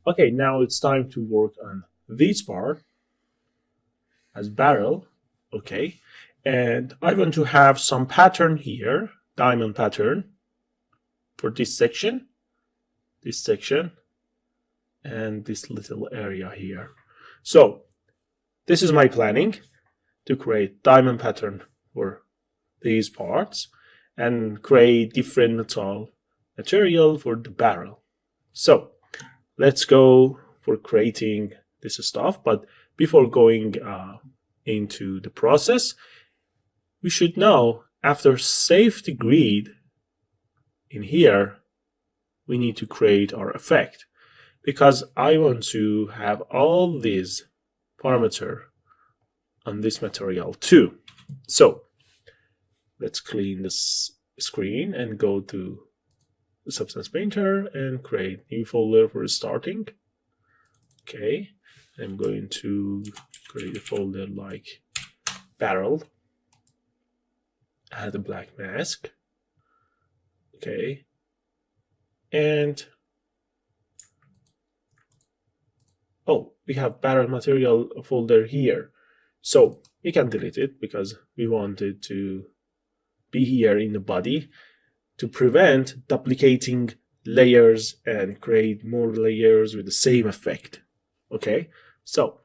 Okay, now it's time to work on this part as barrel. Okay, and I want to have some pattern here, diamond pattern for this section, and this little area here. So this is my planning to create diamond pattern for these parts and create different material for the barrel. So let's go for creating this stuff. But before going into the process, we should know after safety grid in here, we need to create our effect, because I want to have all these parameters on this material too. So let's clean this screen and go to the Substance Painter and create new folder for starting. Okay, I'm going to create a folder like barrel, add a black mask. Okay, and oh, we have barrel material folder here, so we can delete it because we want it to be here in the body to prevent duplicating layers and create more layers with the same effect. Okay, so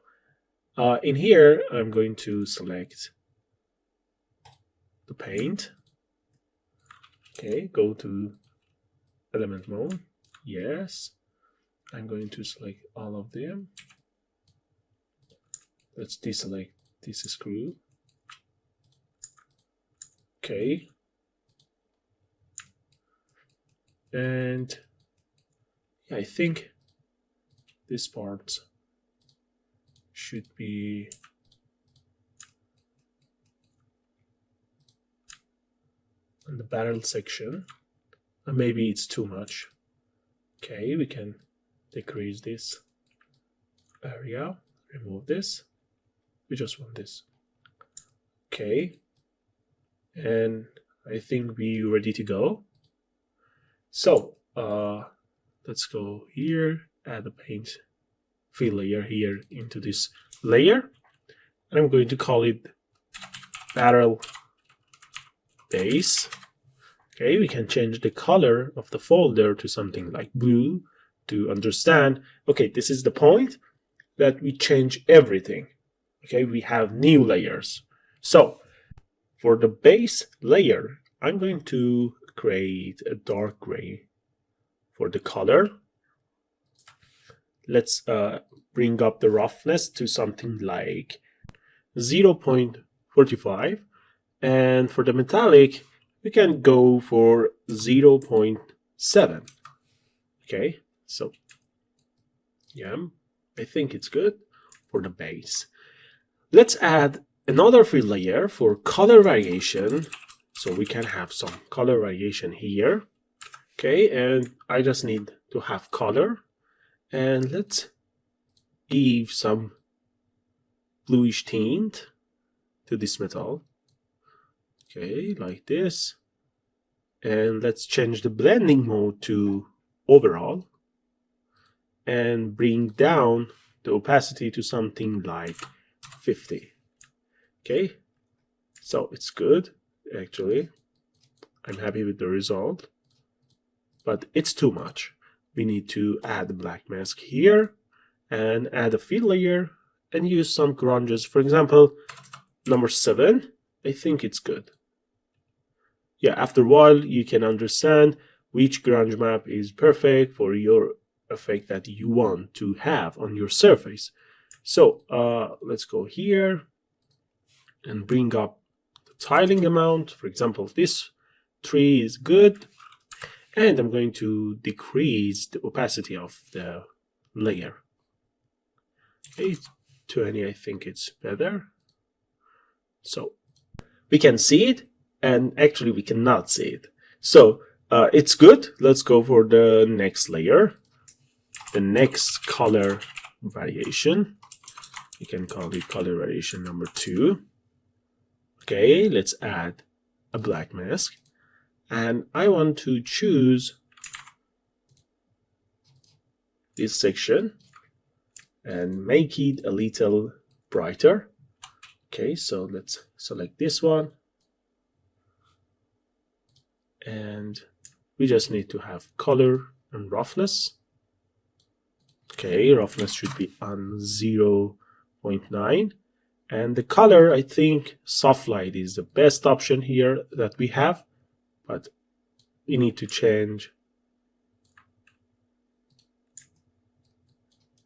in here I'm going to select the paint. Okay, go to element mode. Yes, I'm going to select all of them. Let's deselect this screw. Okay, and yeah, I think this part should be in the barrel section. Maybe it's too much. Okay, we can decrease this area, remove this. We just want this. Okay, and I think we're ready to go. So let's go here, add a paint fill layer here into this layer, and I'm going to call it barrel base. Okay, we can change the color of the folder to something like blue to understand, okay, this is the point that we change everything. Okay, we have new layers. So for the base layer, I'm going to create a dark gray for the color. Let's bring up the roughness to something like 0.45, and for the metallic we can go for 0.7. Okay, so yeah, I think it's good for the base. Let's add another fill layer for color variation, so we can have some color variation here. Okay, and I just need to have color, and let's give some bluish tint to this metal. Okay, like this. And let's change the blending mode to overall and bring down the opacity to something like 50. Okay, so it's good actually. I'm happy with the result, but it's too much. We need to add the black mask here and add a fill layer and use some grunges. For example, number 7, I think it's good. Yeah, after a while you can understand which grunge map is perfect for your effect that you want to have on your surface. So let's go here and bring up the tiling amount. For example, this tree is good, and I'm going to decrease the opacity of the layer. Okay, 20, I think it's better. So we can see it, and actually we cannot see it. So it's good. Let's go for the next layer, the next color variation. We can call it color variation number 2. Okay, let's add a black mask, and I want to choose this section and make it a little brighter. Okay, so let's select this one. And we just need to have color and roughness. Okay, roughness should be on 0.9. And the color, I think soft light is the best option here that we have, but we need to change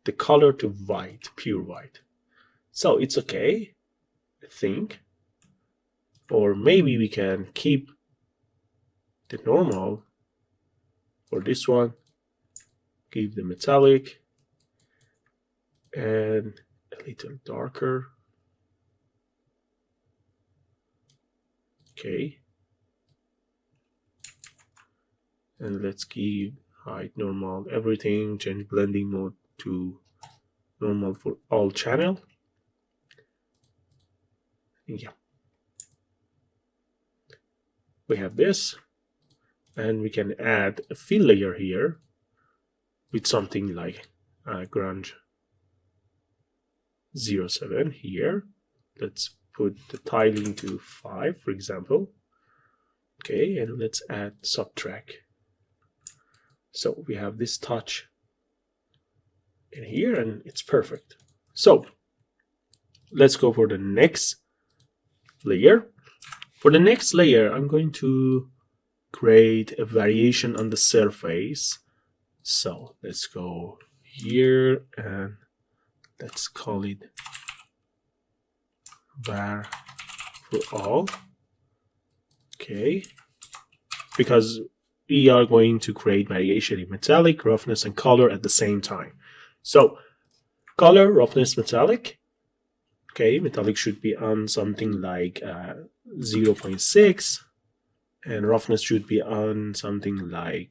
the color to white, pure white. So it's okay, I think. Or maybe we can keep the normal for this one, keep the metallic and a little darker. Okay, and let's keep height normal, everything, change blending mode to normal for all channel. Yeah, we have this, and we can add a fill layer here with something like grunge 07 here. Let's put the tiling to 5, for example. Okay, and let's add subtract. So we have this touch in here, and it's perfect. So let's go for the next layer. For the next layer, I'm going to create a variation on the surface. So let's go here and let's call it var for all. Okay, because we are going to create variation in metallic, roughness, and color at the same time. So color, roughness, metallic. Okay, metallic should be on something like 0.6, and roughness should be on something like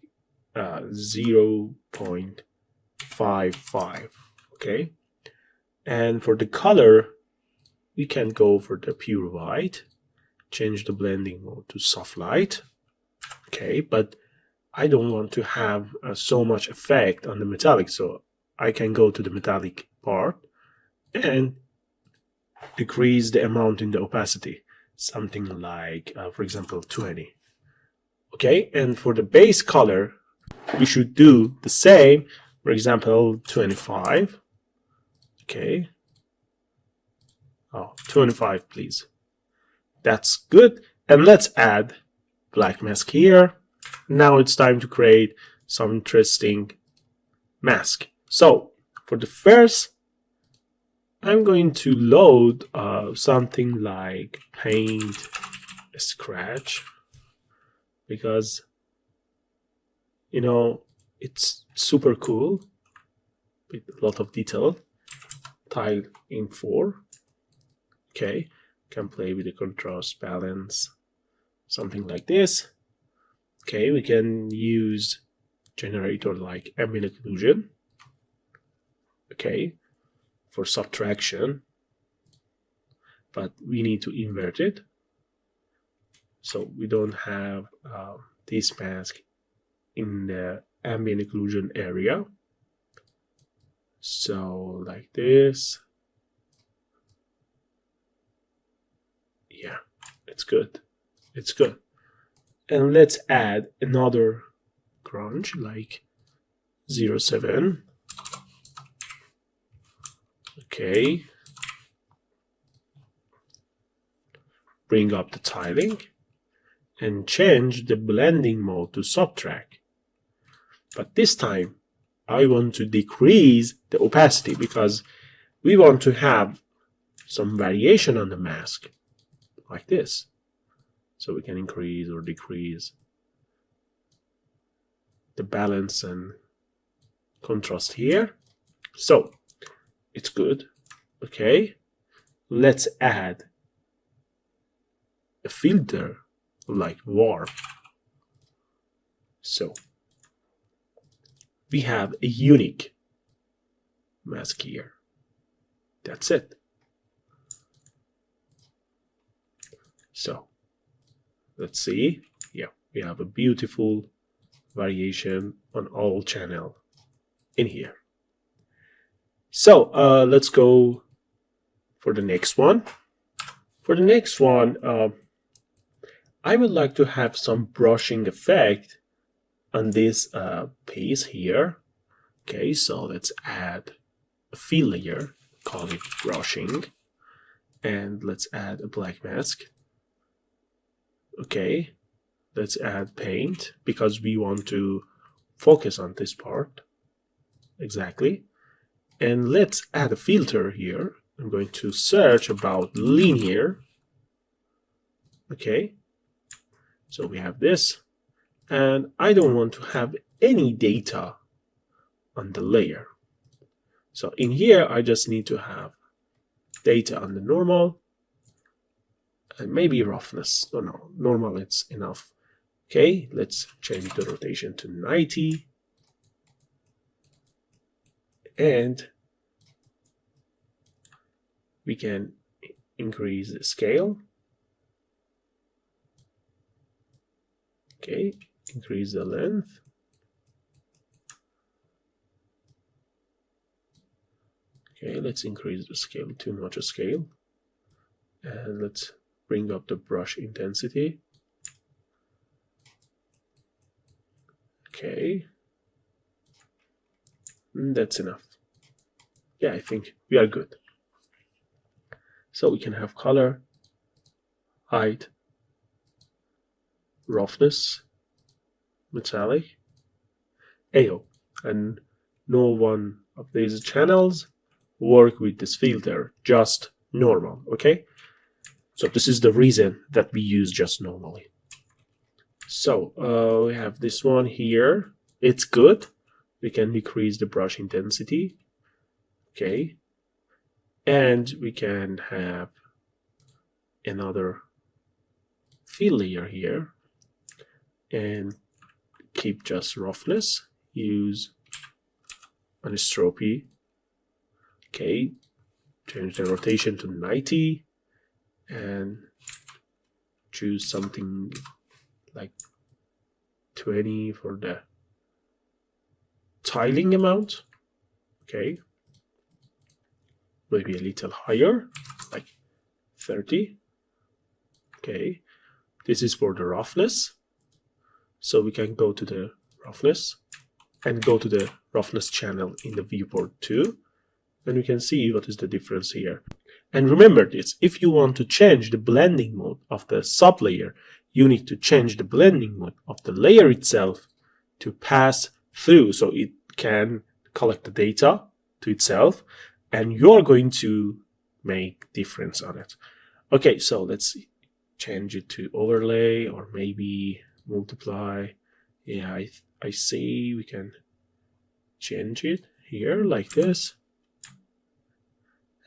0.55. Okay, and for the color, we can go for the pure white, change the blending mode to soft light. Okay, but I don't want to have so much effect on the metallic, so I can go to the metallic part and decrease the amount in the opacity, something like, for example, 20. Okay, and for the base color, we should do the same, for example, 25. Okay. Oh, 25, please. That's good. And let's add black mask here. Now it's time to create some interesting mask. So for the first, I'm going to load something like paint scratch, because you know it's super cool with a lot of detail. Tile in 4. Okay, can play with the contrast, balance, something like this. Okay, we can use generator like ambient occlusion. Okay, for subtraction, but we need to invert it, so we don't have this mask in the ambient occlusion area. So like this. Yeah, it's good. It's good. And let's add another grunge like 07. Okay. Bring up the tiling and change the blending mode to subtract. But this time I want to decrease the opacity because we want to have some variation on the mask like this. So we can increase or decrease the balance and contrast here. So it's good. Okay, let's add a filter like warp. So we have a unique mask here. That's it. So let's see. Yeah, we have a beautiful variation on all channel in here. So let's go for the next one. For the next one, I would like to have some brushing effect on this piece here. Okay, so let's add a fill layer, call it brushing, and let's add a black mask. Okay, let's add paint because we want to focus on this part. Exactly. And let's add a filter here. I'm going to search about linear. Okay, so we have this, and I don't want to have any data on the layer. So in here, I just need to have data on the normal and maybe roughness. Oh no, normal, it's enough. Okay, let's change the rotation to 90. And we can increase the scale. Okay, increase the length. Okay, let's increase the scale, too much a scale. And let's bring up the brush intensity. Okay, that's enough. Yeah, I think we are good. So we can have color, height, roughness, metallic, AO, and no one of these channels work with this filter, just normal. Okay, so this is the reason that we use just normally. So we have this one here. It's good. We can decrease the brush intensity. Okay, and we can have another fill layer here and keep just roughness. Use anisotropy. Okay, change the rotation to 90 and choose something like 20 for the tiling amount. Okay, maybe a little higher, like 30. Okay, this is for the roughness. So we can go to the roughness and go to the roughness channel in the viewport too. And we can see what is the difference here. And remember this, if you want to change the blending mode of the sublayer, you need to change the blending mode of the layer itself to pass through so it can collect the data to itself, and you're going to make difference on it. Okay, so let's change it to overlay or maybe multiply. Yeah, I see we can change it here like this.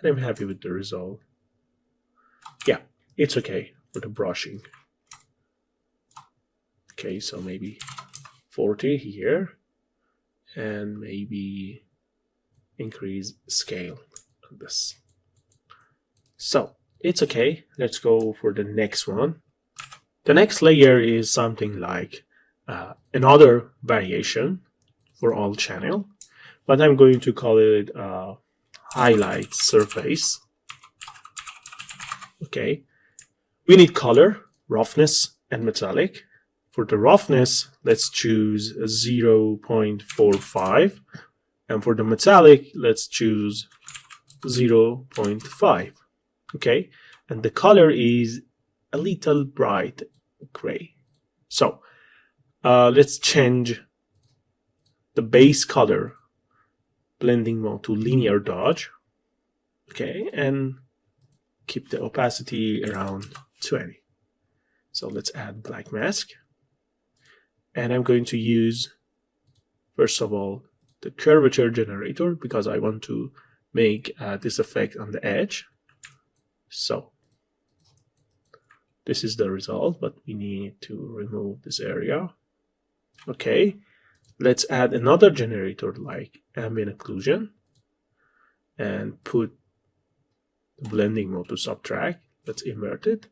And I'm happy with the result. Yeah, it's okay for the brushing. Okay, so maybe 40 here and maybe increase scale on this. So it's okay. Let's go for the next one. The next layer is something like another variation for all channel, but I'm going to call it highlight surface. Okay, we need color, roughness, and metallic. For the roughness, let's choose 0.45, and for the metallic, let's choose 0.5. Okay, and the color is a little bright gray. So let's change the base color blending mode to linear dodge. Okay, and keep the opacity around 20. So let's add black mask. And I'm going to use, first of all, the curvature generator because I want to make this effect on the edge. So this is the result, but we need to remove this area. Okay, let's add another generator like ambient occlusion and put the blending mode to subtract. Let's invert it.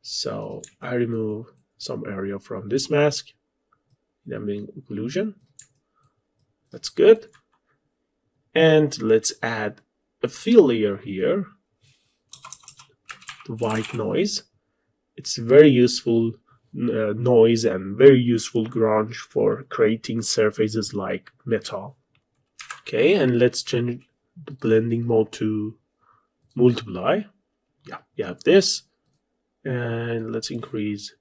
So I remove some area from this mask, ambient occlusion. That's good. And let's add a fill layer here, the white noise. It's very useful noise and very useful grunge for creating surfaces like metal. Okay, and let's change the blending mode to multiply. Yeah, you have this. And let's increase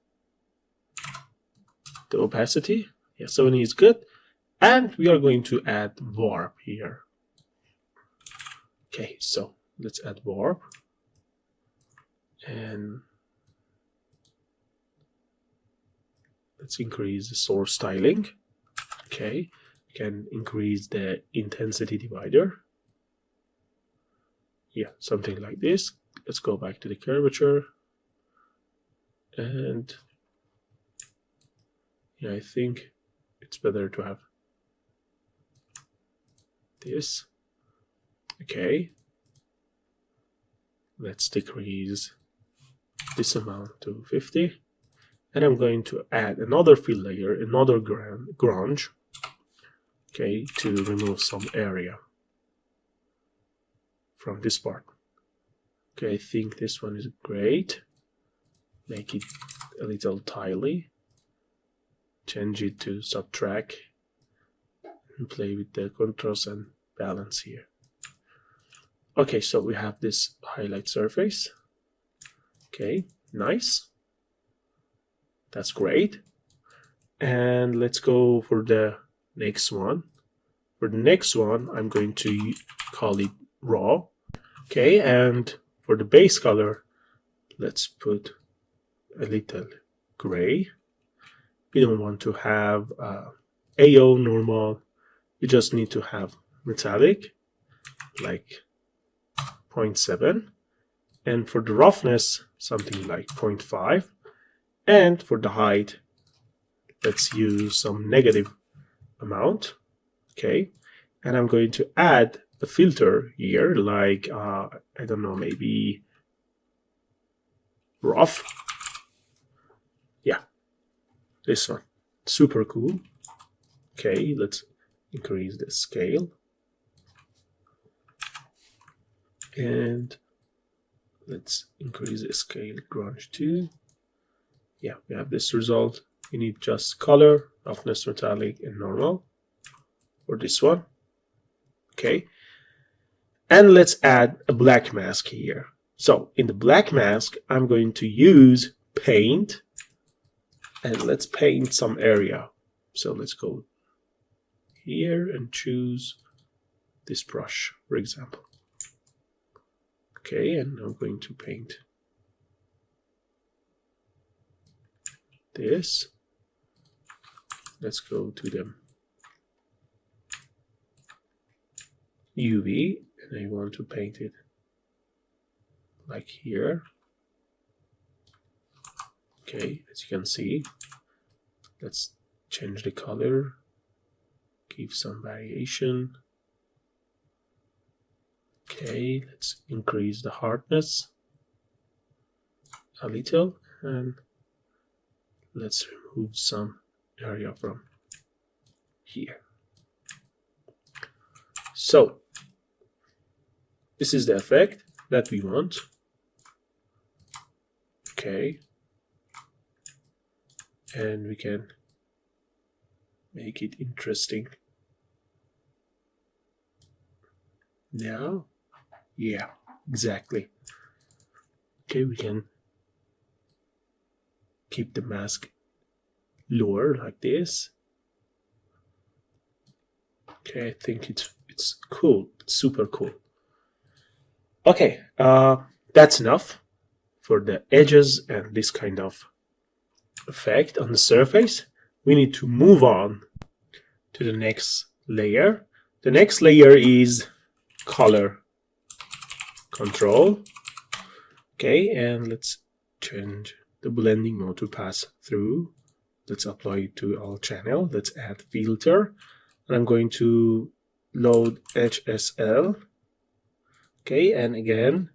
the opacity. Yeah, 70 is good. And we are going to add warp here. Okay, so let's add warp. And let's increase the source styling. Okay, you can increase the intensity divider. Yeah, something like this. Let's go back to the curvature. And yeah, I think it's better to have this. Okay, let's decrease this amount to 50. And I'm going to add another fill layer, another grunge, okay, to remove some area from this part. Okay, I think this one is great. Make it a little tiny. Change it to subtract and play with the contrast and balance here. Okay, so we have this highlight surface. Okay, nice. That's great. And let's go for the next one. For the next one, I'm going to call it raw. Okay, and for the base color, let's put a little gray. We don't want to have AO normal. We just need to have metallic, like 0.7. And for the roughness, something like 0.5. And for the height, let's use some negative amount. Okay, and I'm going to add a filter here, like I don't know, maybe rough. Yeah, this one, super cool. Okay, let's increase the scale. And let's increase the scale grunge too. Yeah, we have this result. You need just color, roughness, metallic, and normal for this one. Okay, and let's add a black mask here. So in the black mask, I'm going to use paint, and let's paint some area. So let's go here and choose this brush, for example. Okay, and I'm going to paint this. Let's go to the UV, and I want to paint it like here. Okay, as you can see, let's change the color, give some variation. Okay, let's increase the hardness a little, and let's remove some area from here. So this is the effect that we want. Okay, and we can make it interesting now. Yeah, exactly. Okay, we can keep the mask lower like this. Okay, I think it's cool. It's super cool. Okay, that's enough for the edges and this kind of effect on the surface. We need to move on to the next layer. The next layer is color control. Okay, and let's change the blending mode to pass through. Let's apply it to all channel. Let's add filter, and I'm going to load HSL. Okay, and again,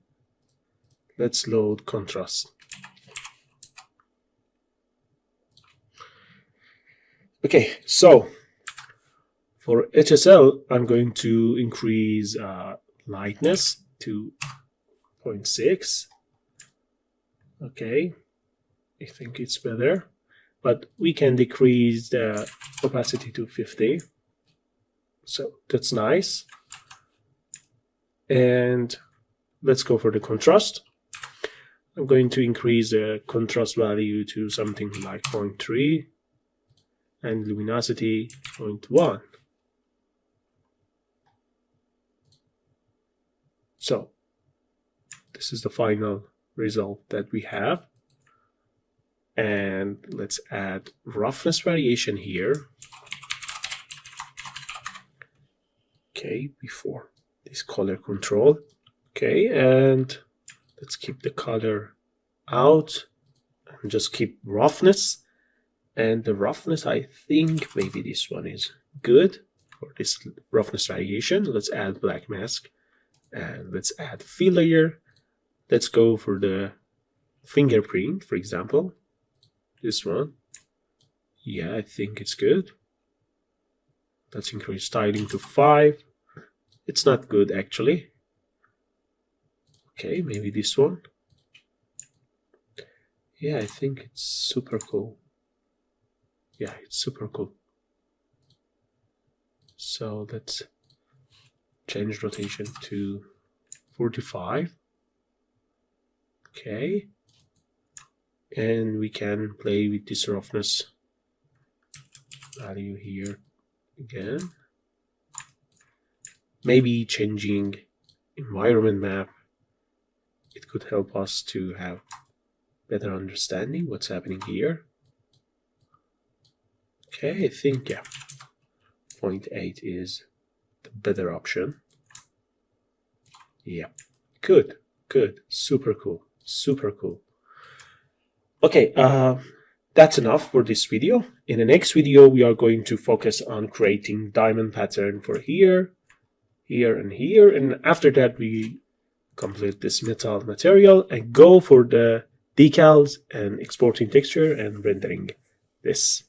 let's load contrast. Okay, so For HSL, I'm going to increase lightness to 0.6. Okay, I think it's better. But we can decrease the opacity to 50. So that's nice. And let's go for the contrast. I'm going to increase the contrast value to something like 0.3 and luminosity 0.1. So this is the final result that we have. And let's add roughness variation here. Okay, before this color control. Okay, and let's keep the color out and just keep roughness. And the roughness, I think maybe this one is good for this roughness variation. Let's add black mask and let's add fill layer. Let's go for the fingerprint, for example. This one. Yeah, I think it's good. Let's increase styling to 5. It's not good actually. Okay, maybe this one. Yeah, I think it's super cool. Yeah, it's super cool. So let's change rotation to 45. Okay. And we can play with this roughness value here again. Maybe changing environment map. It could help us to have better understanding what's happening here. Okay, I think, yeah, 0.8 is the better option. Yeah, good, good, super cool, super cool. Okay, that's enough for this video. In the next video, we are going to focus on creating diamond pattern for here, here, and here. And after that, we complete this metal material and go for the decals and exporting texture and rendering this.